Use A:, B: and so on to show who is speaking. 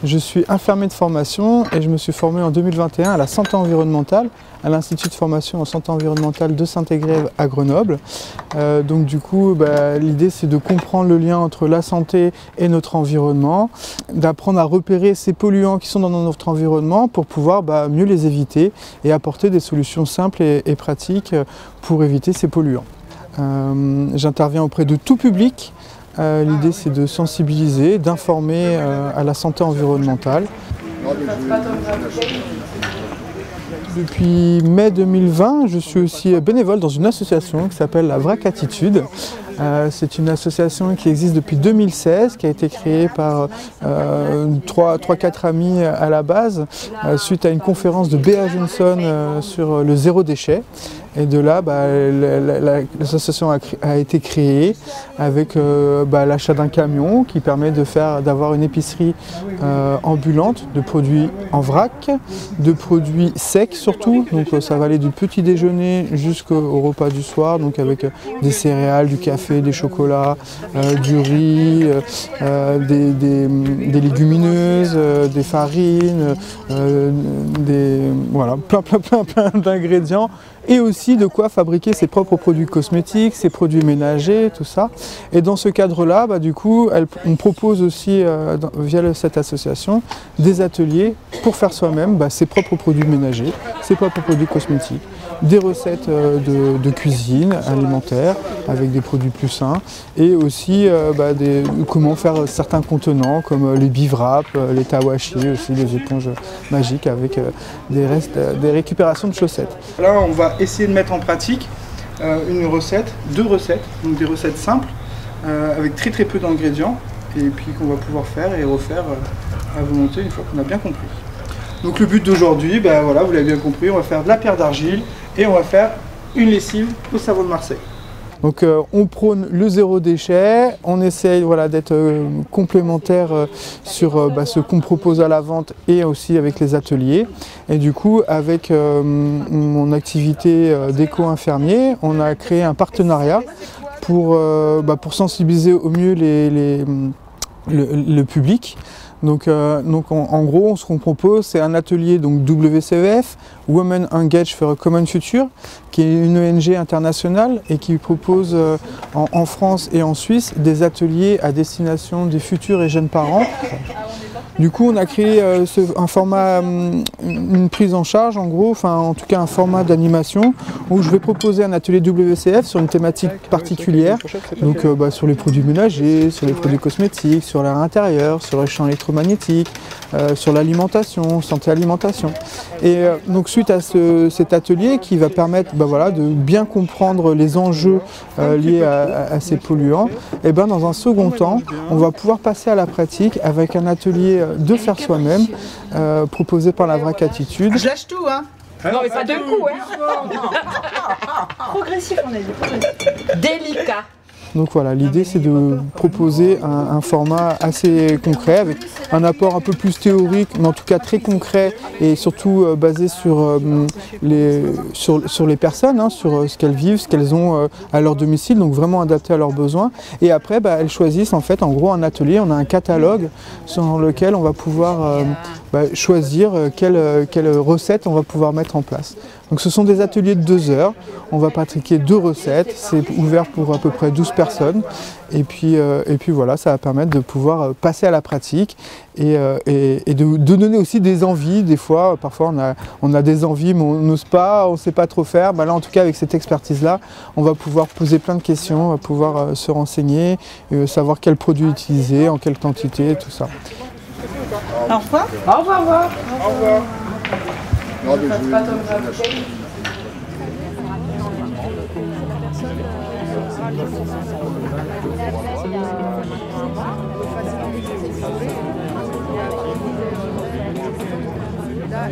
A: Je suis infirmier de formation et je me suis formé en 2021 à la santé environnementale, à l'Institut de formation en santé environnementale de Saint-Égrève à Grenoble. Donc du coup, l'idée c'est de comprendre le lien entre la santé et notre environnement, d'apprendre à repérer ces polluants qui sont dans notre environnement pour pouvoir mieux les éviter et apporter des solutions simples et pratiques pour éviter ces polluants. J'interviens auprès de tout public. L'idée c'est de sensibiliser, d'informer à la santé environnementale. Depuis mai 2020, je suis aussi bénévole dans une association qui s'appelle la Vrac Attitude. C'est une association qui existe depuis 2016, qui a été créée par 3-4 amis à la base, suite à une conférence de Béa Johnson sur le zéro déchet. Et de là, l'association a été créée avec l'achat d'un camion qui permet d'avoir une épicerie ambulante de produits en vrac, de produits secs surtout. Donc ça va aller du petit déjeuner jusqu'au repas du soir, donc avec des céréales, du café, des chocolats, du riz, des légumineuses, des farines, voilà, plein d'ingrédients. Et aussi de quoi fabriquer ses propres produits cosmétiques, ses produits ménagers, tout ça. Et dans ce cadre-là, du coup, on propose aussi, via cette association, des ateliers pour faire soi-même ses propres produits ménagers, ses propres produits cosmétiques, des recettes de cuisine alimentaire avec des produits plus sains, et aussi comment faire certains contenants comme les bivraps, les tawashi, aussi les éponges magiques avec des récupérations de chaussettes. Là, on va essayer de mettre en pratique deux recettes, donc des recettes simples avec très peu d'ingrédients, et puis qu'on va pouvoir faire et refaire à volonté une fois qu'on a bien compris. Donc le but d'aujourd'hui, voilà, vous l'avez bien compris, on va faire de la pierre d'argile et on va faire une lessive au savon de Marseille. Donc on prône le zéro déchet, on essaye d'être complémentaire sur ce qu'on propose à la vente et aussi avec les ateliers. Et du coup, avec mon activité d'éco-infirmier, on a créé un partenariat pour sensibiliser au mieux le public. Donc en gros, ce qu'on propose, c'est un atelier WCEF, Women Engaged for a Common Future, qui est une ONG internationale et qui propose en France et en Suisse des ateliers à destination des futurs et jeunes parents. Du coup, on a créé un format, une prise en charge en gros, en tout cas un format d'animation où je vais proposer un atelier WCF sur une thématique particulière, donc sur les produits ménagers, sur les produits cosmétiques, sur l'air intérieur, sur les champs électromagnétiques, sur l'alimentation, santé alimentation. Et donc suite à cet atelier qui va permettre de bien comprendre les enjeux liés à ces polluants, et dans un second temps, on va pouvoir passer à la pratique avec un atelier de faire soi-même, proposé par la Vrac Attitude.
B: Je lâche tout, hein.
C: Non mais pas d'un coup, hein.
B: Progressif, on a dit, progressif. Délicat.
A: Donc voilà, l'idée c'est de proposer un format assez concret, avec un apport un peu plus théorique, mais en tout cas très concret et surtout basé sur les personnes, sur ce qu'elles vivent, ce qu'elles ont à leur domicile, donc vraiment adapté à leurs besoins. Et après, elles choisissent en gros un atelier, on a un catalogue sur lequel on va pouvoir choisir quelle recette on va pouvoir mettre en place. Donc ce sont des ateliers de 2 heures, on va pratiquer 2 recettes, c'est ouvert pour à peu près 12 personnes, et puis voilà, ça va permettre de pouvoir passer à la pratique et de donner aussi des envies. Des fois, parfois on a des envies mais on n'ose pas, on ne sait pas trop faire. Là en tout cas avec cette expertise-là, on va pouvoir poser plein de questions, on va pouvoir se renseigner, savoir quels produits utiliser, en quelle quantité, tout ça.
B: Au revoir.
C: Au revoir.
A: Au revoir.
D: Là,